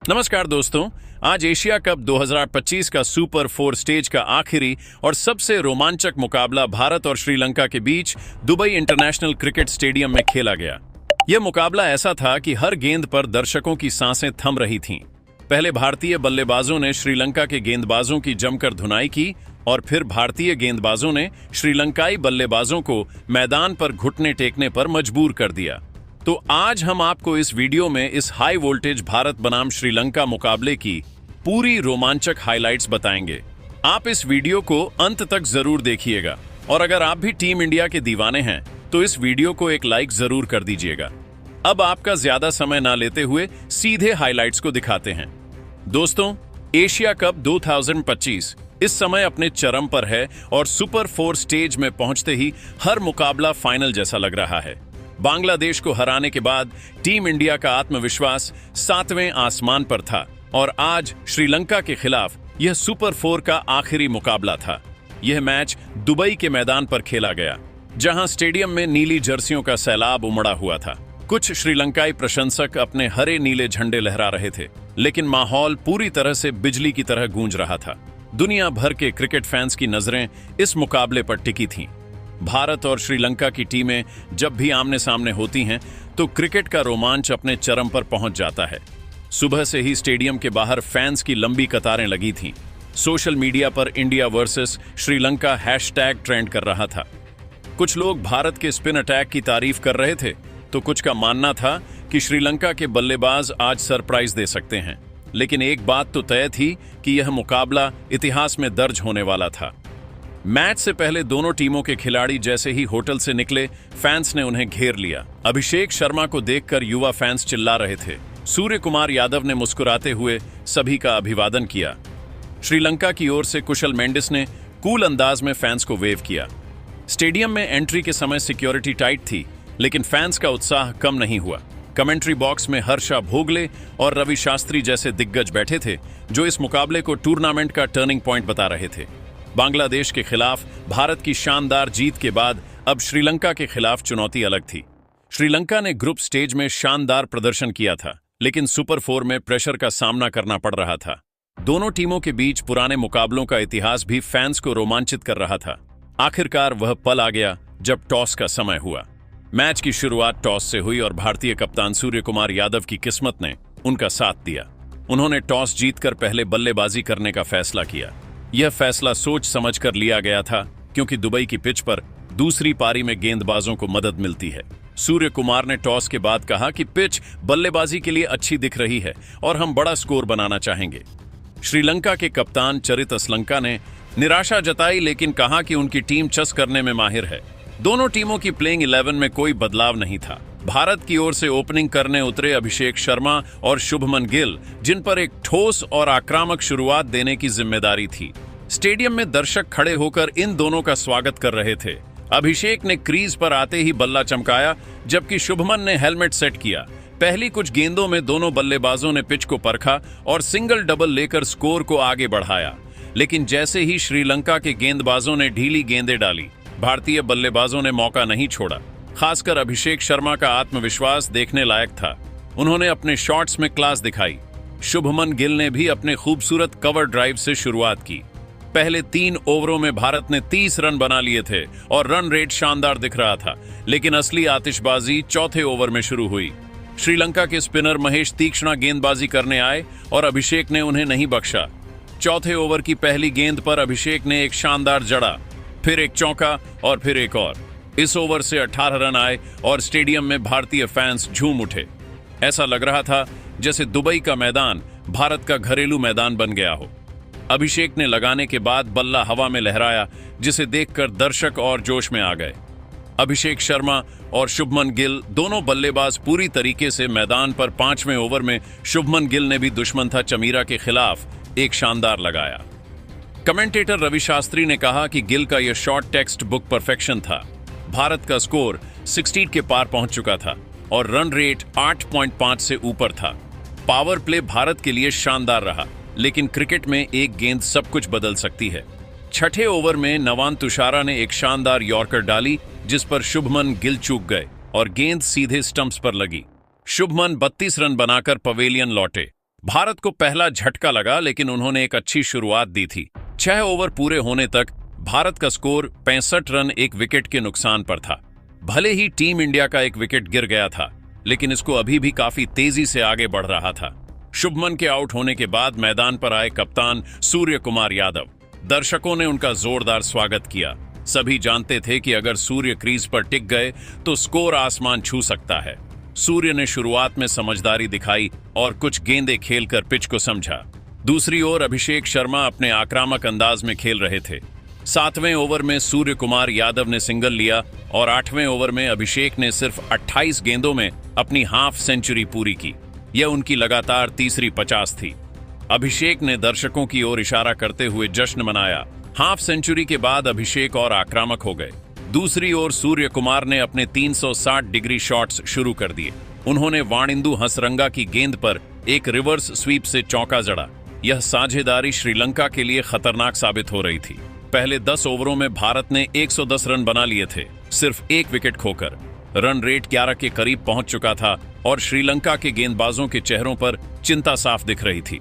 नमस्कार दोस्तों। आज एशिया कप 2025 का सुपर 4 स्टेज का आखिरी और सबसे रोमांचक मुकाबला भारत और श्रीलंका के बीच दुबई इंटरनेशनल क्रिकेट स्टेडियम में खेला गया। यह मुकाबला ऐसा था कि हर गेंद पर दर्शकों की सांसें थम रही थीं। पहले भारतीय बल्लेबाजों ने श्रीलंका के गेंदबाजों की जमकर धुनाई की और फिर भारतीय गेंदबाजों ने श्रीलंकाई बल्लेबाजों को मैदान पर घुटने टेकने पर मजबूर कर दिया। तो आज हम आपको इस वीडियो में इस हाई वोल्टेज भारत बनाम श्रीलंका मुकाबले की पूरी रोमांचक हाइलाइट्स बताएंगे। आप इस वीडियो को अंत तक जरूर देखिएगा और अगर आप भी टीम इंडिया के दीवाने हैं तो इस वीडियो को एक लाइक जरूर कर दीजिएगा। अब आपका ज्यादा समय ना लेते हुए सीधे हाइलाइट्स को दिखाते हैं। दोस्तों, एशिया कप 2025 इस समय अपने चरम पर है और सुपर 4 स्टेज में पहुंचते ही हर मुकाबला फाइनल जैसा लग रहा है। बांग्लादेश को हराने के बाद टीम इंडिया का आत्मविश्वास 7वें आसमान पर था और आज श्रीलंका के खिलाफ यह सुपर 4 का आखिरी मुकाबला था। यह मैच दुबई के मैदान पर खेला गया, जहां स्टेडियम में नीली जर्सियों का सैलाब उमड़ा हुआ था। कुछ श्रीलंकाई प्रशंसक अपने हरे नीले झंडे लहरा रहे थे, लेकिन माहौल पूरी तरह से बिजली की तरह गूंज रहा था। दुनिया भर के क्रिकेट फैंस की नजरें इस मुकाबले पर टिकी थीं। भारत और श्रीलंका की टीमें जब भी आमने सामने होती हैं तो क्रिकेट का रोमांच अपने चरम पर पहुंच जाता है। सुबह से ही स्टेडियम के बाहर फैंस की लंबी कतारें लगी थीं। सोशल मीडिया पर India versus Sri Lanka hashtag trend कर रहा था। कुछ लोग भारत के स्पिन अटैक की तारीफ कर रहे थे तो कुछ का मानना था कि श्रीलंका के बल्लेबाज आज सरप्राइज दे सकते हैं। लेकिन एक बात तो तय थी कि यह मुकाबला इतिहास में दर्ज होने वाला था। मैच से पहले दोनों टीमों के खिलाड़ी जैसे ही होटल से निकले, फैंस ने उन्हें घेर लिया। अभिषेक शर्मा को देखकर युवा फैंस चिल्ला रहे थे। सूर्य कुमार यादव ने मुस्कुराते हुए सभी का अभिवादन किया। श्रीलंका की ओर से कुशल मेंडिस ने कूल अंदाज में फैंस को वेव किया। स्टेडियम में एंट्री के समय सिक्योरिटी टाइट थी, लेकिन फैंस का उत्साह कम नहीं हुआ। कमेंट्री बॉक्स में हर्षा भोगले और रवि शास्त्री जैसे दिग्गज बैठे थे, जो इस मुकाबले को टूर्नामेंट का टर्निंग पॉइंट बता रहे थे। बांग्लादेश के खिलाफ भारत की शानदार जीत के बाद अब श्रीलंका के खिलाफ चुनौती अलग थी। श्रीलंका ने ग्रुप स्टेज में शानदार प्रदर्शन किया था, लेकिन सुपर 4 में प्रेशर का सामना करना पड़ रहा था। दोनों टीमों के बीच पुराने मुकाबलों का इतिहास भी फैंस को रोमांचित कर रहा था। आखिरकार वह पल आ गया जब टॉस का समय हुआ। मैच की शुरुआत टॉस से हुई और भारतीय कप्तान सूर्य कुमार यादव की किस्मत ने उनका साथ दिया। उन्होंने टॉस जीतकर पहले बल्लेबाजी करने का फैसला किया। यह फैसला सोच समझ कर लिया गया था, क्योंकि दुबई की पिच पर दूसरी पारी में गेंदबाजों को मदद मिलती है। सूर्य कुमार ने टॉस के बाद कहा कि पिच बल्लेबाजी के लिए अच्छी दिख रही है और हम बड़ा स्कोर बनाना चाहेंगे। श्रीलंका के कप्तान चरित असलंका ने निराशा जताई, लेकिन कहा कि उनकी टीम चस करने में माहिर है। दोनों टीमों की प्लेइंग 11 में कोई बदलाव नहीं था। भारत की ओर से ओपनिंग करने उतरे अभिषेक शर्मा और शुभमन गिल, जिन पर एक ठोस और आक्रामक शुरुआत देने की जिम्मेदारी थी। स्टेडियम में दर्शक खड़े होकर इन दोनों का स्वागत कर रहे थे। अभिषेक ने क्रीज पर आते ही बल्ला चमकाया, जबकि शुभमन ने हेलमेट सेट किया। पहली कुछ गेंदों में दोनों बल्लेबाजों ने पिच को परखा और सिंगल डबल लेकर स्कोर को आगे बढ़ाया। लेकिन जैसे ही श्रीलंका के गेंदबाजों ने ढीली गेंदें डाली, भारतीय बल्लेबाजों ने मौका नहीं छोड़ा। खासकर अभिषेक शर्मा का आत्मविश्वास देखने लायक था। उन्होंने अपने शॉट्स में क्लास दिखाई। शुभमन गिल ने भी अपने खूबसूरत कवर ड्राइव से शुरुआत की। पहले 3 ओवरों में भारत ने 30 रन बना लिए थे और रन रेट शानदार दिख रहा था, लेकिन असली आतिशबाजी चौथे ओवर में शुरू हुई। श्रीलंका के स्पिनर महेश तीक्ष्णा गेंदबाजी करने आए और अभिषेक ने उन्हें नहीं बख्शा। चौथे ओवर की पहली गेंद पर अभिषेक ने एक शानदार जड़ा, फिर एक चौका और फिर एक और। इस ओवर से 18 रन आए और स्टेडियम में भारतीय फैंस झूम उठे। ऐसा लग रहा था जैसे दुबई का मैदान भारत का घरेलू मैदान बन गया हो। अभिषेक ने लगाने के बाद बल्ला हवा में लहराया, जिसे देखकर दर्शक और जोश में आ गए। अभिषेक शर्मा और शुभमन गिल दोनों बल्लेबाज पूरी तरीके से मैदान पर 5वें ओवर में शुभमन गिल ने भी दुश्मन था चमीरा के खिलाफ एक शानदार लगाया। कमेंटेटर रवि शास्त्री ने कहा कि गिल का यह शॉट टेक्स्ट बुक परफेक्शन था। भारत का स्कोर 60 के पार पहुंच चुका था और रन रेट 8.5 से ऊपर था। पावर प्ले भारत के लिए शानदार रहा, लेकिन क्रिकेट में एक गेंद सब कुछ बदल सकती है। छठे ओवर में नवान तुषारा ने एक शानदार यॉर्कर डाली, जिस पर शुभमन गिल चूक गए और गेंद सीधे स्टंप्स पर लगी। शुभमन 32 रन बनाकर पवेलियन लौटे। भारत को पहला झटका लगा, लेकिन उन्होंने एक अच्छी शुरुआत दी थी। 6 ओवर पूरे होने तक भारत का स्कोर 65 रन 1 विकेट के नुकसान पर था। भले ही टीम इंडिया का 1 विकेट गिर गया था, लेकिन इसको अभी भी काफी तेजी से आगे बढ़ रहा था। शुभमन के आउट होने के बाद मैदान पर आए कप्तान सूर्य कुमार यादव। दर्शकों ने उनका जोरदार स्वागत किया। सभी जानते थे कि अगर सूर्य क्रीज पर टिक गए तो स्कोर आसमान छू सकता है। सूर्य ने शुरुआत में समझदारी दिखाई और कुछ गेंदें खेलकर पिच को समझा। दूसरी ओर अभिषेक शर्मा अपने आक्रामक अंदाज में खेल रहे थे। 7वें ओवर में सूर्य कुमार यादव ने सिंगल लिया और 8वें ओवर में अभिषेक ने सिर्फ 28 गेंदों में अपनी हाफ सेंचुरी पूरी की। यह उनकी लगातार तीसरी 50 थी। अभिषेक ने दर्शकों की ओर इशारा करते हुए जश्न मनाया। हाफ सेंचुरी के बाद अभिषेक और आक्रामक हो गए। दूसरी ओर सूर्य कुमार ने अपने 360 डिग्री शॉट्स शुरू कर दिए। उन्होंने वाणिंदु हसरंगा की गेंद पर एक रिवर्स स्वीप से चौका जड़ा। यह साझेदारी श्रीलंका के लिए खतरनाक साबित हो रही थी। पहले 10 ओवरों में भारत ने 110 रन बना लिए थे, सिर्फ 1 विकेट खोकर। रन रेट 11 के करीब पहुंच चुका था और श्रीलंका के गेंदबाजों के चेहरों पर चिंता साफ दिख रही थी।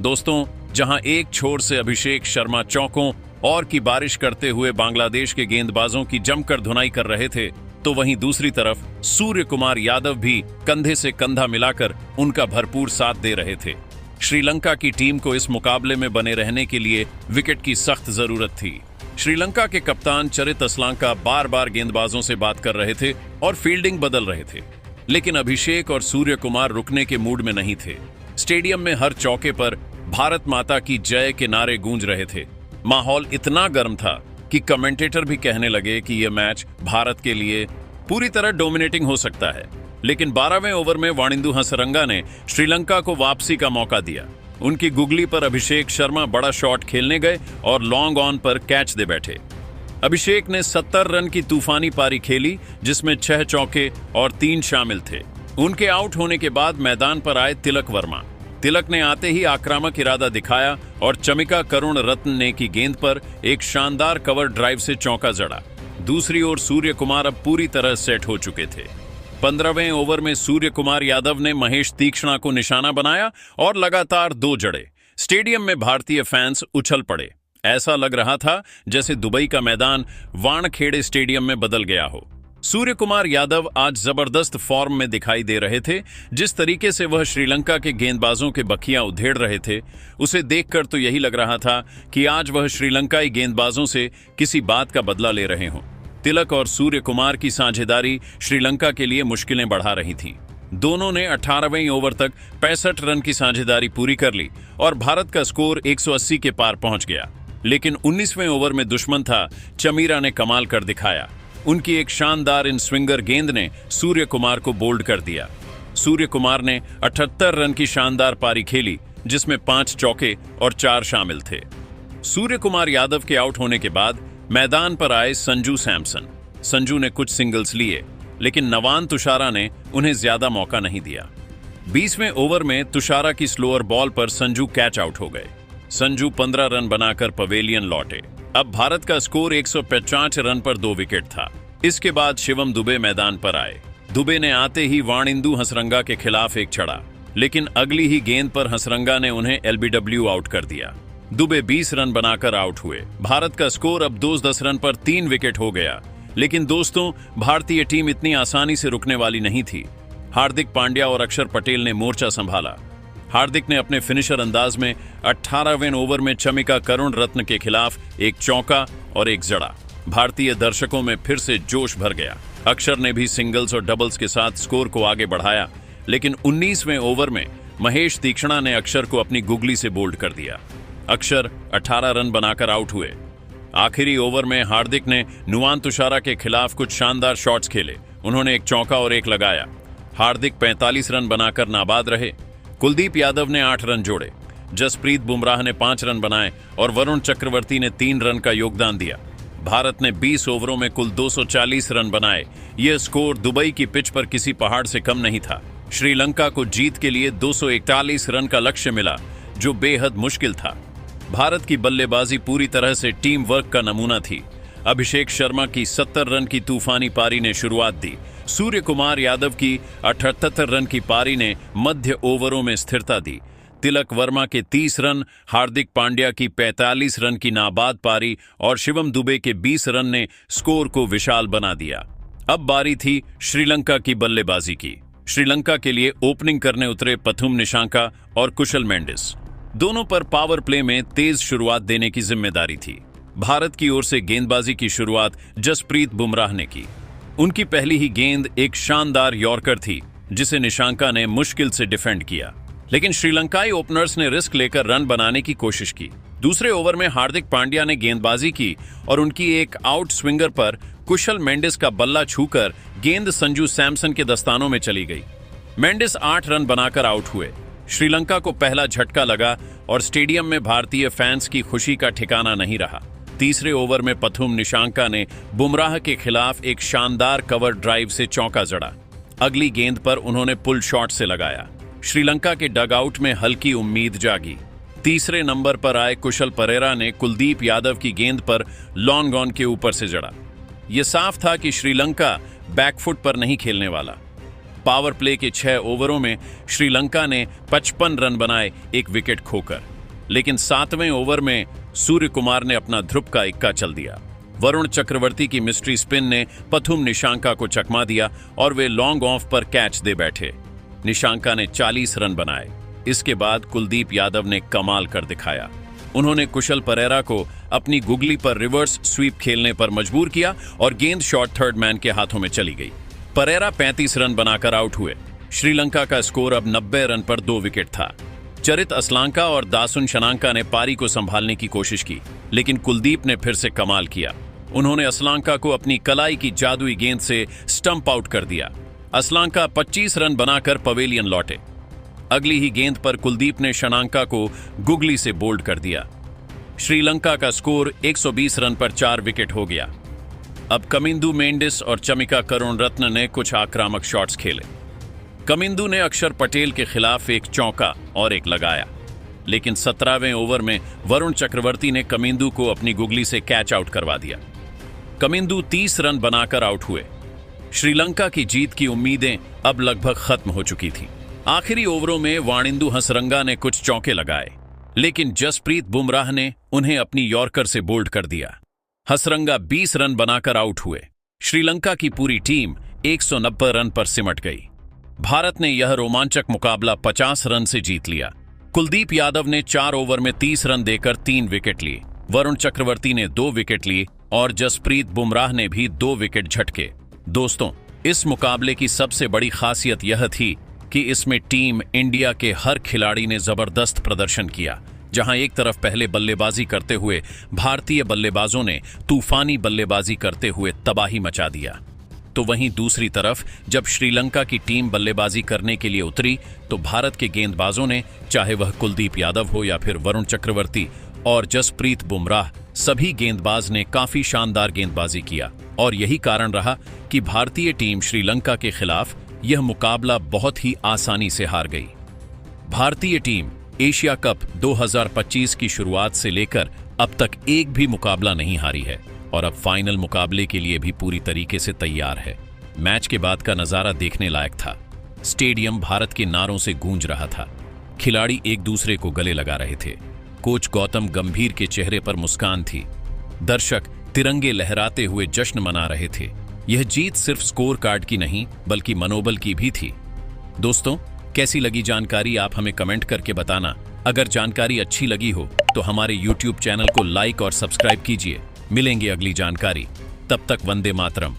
दोस्तों, जहां एक छोर से अभिषेक शर्मा चौकों और की बारिश करते हुए बांग्लादेश के गेंदबाजों की जमकर धुनाई कर रहे थे, तो वहीं दूसरी तरफ सूर्य कुमार यादव भी कंधे से कंधा मिलाकर उनका भरपूर साथ दे रहे थे। श्रीलंका की टीम को इस मुकाबले में बने रहने के लिए विकेट की सख्त जरूरत थी। श्रीलंका के कप्तान चरित असलांका बार बार गेंदबाजों से बात कर रहे थे और फील्डिंग बदल रहे थे, लेकिन अभिषेक और सूर्य कुमार रुकने के मूड में नहीं थे। स्टेडियम में हर चौके पर भारत माता की जय के नारे गूंज रहे थे। माहौल इतना गर्म था कि कमेंटेटर भी कहने लगे कि यह मैच भारत के लिए पूरी तरह डोमिनेटिंग हो सकता है। लेकिन 12वें ओवर में वाणिंदु हसरंगा ने श्रीलंका को वापसी का मौका दिया। उनकी गुगली पर अभिषेक शर्मा बड़ा शॉट खेलने गए और लॉन्ग ऑन पर कैच दे बैठे। अभिषेक ने 70 रन की तूफानी पारी खेली, जिसमें 6 चौके और 3 शामिल थे। उनके आउट होने के बाद मैदान पर आए तिलक वर्मा। तिलक ने आते ही आक्रामक इरादा दिखाया और चमिका करुण रत्न ने की गेंद पर एक शानदार कवर ड्राइव से चौका जड़ा। दूसरी ओर सूर्य कुमार अब पूरी तरह सेट हो चुके थे। 15वें ओवर में सूर्य कुमार यादव ने महेश तीक्ष्णा को निशाना बनाया और लगातार 2 जड़े। स्टेडियम में भारतीय फैंस उछल पड़े। ऐसा लग रहा था जैसे दुबई का मैदान वानखेड़े स्टेडियम में बदल गया हो। सूर्य कुमार यादव आज जबरदस्त फॉर्म में दिखाई दे रहे थे। जिस तरीके से वह श्रीलंका के गेंदबाजों के बखियां उधेड़ रहे थे, उसे देखकर तो यही लग रहा था कि आज वह श्रीलंकाई गेंदबाजों से किसी बात का बदला ले रहे हों। तिलक और सूर्य कुमार की साझेदारी श्रीलंका के लिए मुश्किलें बढ़ा रही थी। दोनों ने 18वें ओवर तक 65 रन की साझेदारी पूरी कर ली और भारत का स्कोर 180 के पार पहुंच गया। लेकिन 19वें ओवर में दुश्मन था चमीरा ने कमाल कर दिखाया। उनकी एक शानदार इन स्विंगर गेंद ने सूर्य कुमार को बोल्ड कर दिया। सूर्य कुमार ने 78 रन की शानदार पारी खेली, जिसमें 5 चौके और 4 शामिल थे। सूर्य कुमार यादव के आउट होने के बाद मैदान पर आए संजू सैमसन। संजू ने कुछ सिंगल्स लिए, लेकिन नवान तुषारा ने उन्हें ज्यादा मौका नहीं दिया। 20वें ओवर में तुषारा की स्लोअर बॉल पर संजू कैच आउट हो गए। संजू 15 रन बनाकर पवेलियन लौटे। अब भारत का स्कोर 150 रन पर 2 विकेट था। इसके बाद शिवम दुबे मैदान पर आए। दुबे ने आते ही वाणिंदु हसरंगा के खिलाफ एक छड़ा, लेकिन अगली ही गेंद पर हसरंगा ने उन्हें एलबीडब्ल्यू आउट कर दिया। दुबे 20 रन बनाकर आउट हुए। भारत का स्कोर अब 210 रन पर 3 विकेट हो गया। लेकिन दोस्तों, भारतीय टीम इतनी आसानी से रुकने वाली नहीं थी। हार्दिक पांड्या और अक्षर पटेल ने मोर्चा संभाला। हार्दिक ने अपने फिनिशर अंदाज में 18वें ओवर में चमिका करुण रत्न के खिलाफ एक चौका और एक जड़ा। भारतीय दर्शकों में फिर से जोश भर गया। अक्षर ने भी सिंगल्स और डबल्स के साथ स्कोर को आगे बढ़ाया, लेकिन 19वें ओवर में महेश तीक्ष्णा ने अक्षर को अपनी गुगली से बोल्ड कर दिया। अक्षर 18 रन बनाकर आउट हुए। आखिरी ओवर में हार्दिक ने नुआन तुषारा के खिलाफ कुछ शानदार शॉट्स खेले। उन्होंने एक चौका और एक लगाया। हार्दिक 45 रन बनाकर नाबाद रहे। कुलदीप यादव ने 8 रन जोड़े। जसप्रीत बुमराह ने 5 रन बनाए और वरुण चक्रवर्ती ने 3 रन का योगदान दिया। भारत ने 20 ओवरों में कुल 240 रन बनाए। यह स्कोर दुबई की पिच पर किसी पहाड़ से कम नहीं था। श्रीलंका को जीत के लिए 241 रन का लक्ष्य मिला, जो बेहद मुश्किल था। भारत की बल्लेबाजी पूरी तरह से टीम वर्क का नमूना थी। अभिषेक शर्मा की 70 रन की तूफानी पारी ने शुरुआत दी। सूर्य कुमार यादव की 78 रन की पारी ने मध्य ओवरों में स्थिरता दी। तिलक वर्मा के 30 रन, हार्दिक पांड्या की 45 रन की नाबाद पारी और शिवम दुबे के 20 रन ने स्कोर को विशाल बना दिया। अब बारी थी श्रीलंका की बल्लेबाजी की। श्रीलंका के लिए ओपनिंग करने उतरे पथुम निशांका और कुशल मेंडिस। दोनों पर पावर प्ले में तेज शुरुआत देने की जिम्मेदारी थी। भारत की ओर से गेंदबाजी की शुरुआत जसप्रीत बुमराह ने की। उनकी पहली ही गेंद एक शानदार यॉर्कर थी जिसे निशांका ने मुश्किल से डिफेंड किया, लेकिन श्रीलंकाई ओपनर्स ने रिस्क लेकर रन बनाने की कोशिश की। दूसरे ओवर में हार्दिक पांड्या ने गेंदबाजी की और उनकी एक आउट स्विंगर पर कुशल मेंडिस का बल्ला छूकर गेंद संजू सैमसन के दस्तानों में चली गई। मेंडिस 8 रन बनाकर आउट हुए। श्रीलंका को पहला झटका लगा और स्टेडियम में भारतीय फैंस की खुशी का ठिकाना नहीं रहा। तीसरे ओवर में पथुम निशांका ने बुमराह के खिलाफ एक शानदार कवर ड्राइव से चौका जड़ा। अगली गेंद पर उन्होंने पुल शॉट से लगाया। श्रीलंका के डगआउट में हल्की उम्मीद जागी। तीसरे नंबर पर आए कुशल परेरा ने कुलदीप यादव की गेंद पर लॉन्ग ऑन के ऊपर से जड़ा। यह साफ था कि श्रीलंका बैकफुट पर नहीं खेलने वाला। पावर प्ले के 6 ओवरों में श्रीलंका ने 55 रन बनाए, एक विकेट खोकर, लेकिन 7वें ओवर में सूर्य कुमार ने अपना ध्रुव का इक्का चल दिया। वरुण चक्रवर्ती की मिस्ट्री स्पिन ने पथुम निशांका को चकमा दिया और वे लॉन्ग ऑफ पर कैच दे बैठे। निशांका ने 40 रन बनाए। इसके बाद कुलदीप यादव ने कमाल कर दिखाया। उन्होंने कुशल परेरा को अपनी गुगली पर रिवर्स स्वीप खेलने पर मजबूर किया और गेंद शॉट थर्ड मैन के हाथों में चली गई। परेरा 35 रन बनाकर आउट हुए। श्रीलंका का स्कोर अब 90 रन पर 2 विकेट था। चरित असलांका और दासुन शनांका ने पारी को संभालने की कोशिश की, लेकिन कुलदीप ने फिर से कमाल किया। उन्होंने असलांका को अपनी कलाई की जादुई गेंद से स्टंप आउट कर दिया। असलांका 25 रन बनाकर पवेलियन लौटे। अगली ही गेंद पर कुलदीप ने शनांका को गुगली से बोल्ड कर दिया। श्रीलंका का स्कोर 120 रन पर 4 विकेट हो गया। अब कमिंदु मेंडिस और चमिका करुणरत्न ने कुछ आक्रामक शॉट्स खेले। कमिंदु ने अक्षर पटेल के खिलाफ एक चौका और एक लगाया, लेकिन 17वें ओवर में वरुण चक्रवर्ती ने कमिंदु को अपनी गुगली से कैच आउट करवा दिया। कमिंदु 30 रन बनाकर आउट हुए। श्रीलंका की जीत की उम्मीदें अब लगभग खत्म हो चुकी थीं। आखिरी ओवरों में वाणिंदु हसरंगा ने कुछ चौके लगाए, लेकिन जसप्रीत बुमराह ने उन्हें अपनी यॉर्कर से बोल्ड कर दिया। हसरंगा 20 रन बनाकर आउट हुए। श्रीलंका की पूरी टीम 190 रन पर सिमट गई। भारत ने यह रोमांचक मुकाबला 50 रन से जीत लिया। कुलदीप यादव ने 4 ओवर में 30 रन देकर 3 विकेट लिए। वरुण चक्रवर्ती ने 2 विकेट लिए और जसप्रीत बुमराह ने भी 2 विकेट झटके। दोस्तों, इस मुकाबले की सबसे बड़ी खासियत यह थी कि इसमें टीम इंडिया के हर खिलाड़ी ने जबरदस्त प्रदर्शन किया। जहां एक तरफ पहले बल्लेबाजी करते हुए भारतीय बल्लेबाजों ने तूफानी बल्लेबाजी करते हुए तबाही मचा दिया, तो वहीं दूसरी तरफ जब श्रीलंका की टीम बल्लेबाजी करने के लिए उतरी तो भारत के गेंदबाजों ने, चाहे वह कुलदीप यादव हो या फिर वरुण चक्रवर्ती और जसप्रीत बुमराह, सभी गेंदबाज ने काफी शानदार गेंदबाजी किया और यही कारण रहा कि भारतीय टीम श्रीलंका के खिलाफ यह मुकाबला बहुत ही आसानी से हार गई। भारतीय टीम एशिया कप 2025 की शुरुआत से लेकर अब तक एक भी मुकाबला नहीं हारी है और अब फाइनल मुकाबले के लिए भी पूरी तरीके से तैयार है। मैच के बाद का नजारा देखने लायक था। स्टेडियम भारत के नारों से गूंज रहा था। खिलाड़ी एक दूसरे को गले लगा रहे थे। कोच गौतम गंभीर के चेहरे पर मुस्कान थी। दर्शक तिरंगे लहराते हुए जश्न मना रहे थे। यह जीत सिर्फ स्कोर कार्ड की नहीं बल्कि मनोबल की भी थी। दोस्तों, कैसी लगी जानकारी आप हमें कमेंट करके बताना। अगर जानकारी अच्छी लगी हो तो हमारे YouTube चैनल को लाइक और सब्सक्राइब कीजिए। मिलेंगे अगली जानकारी। तब तक वंदे मातरम।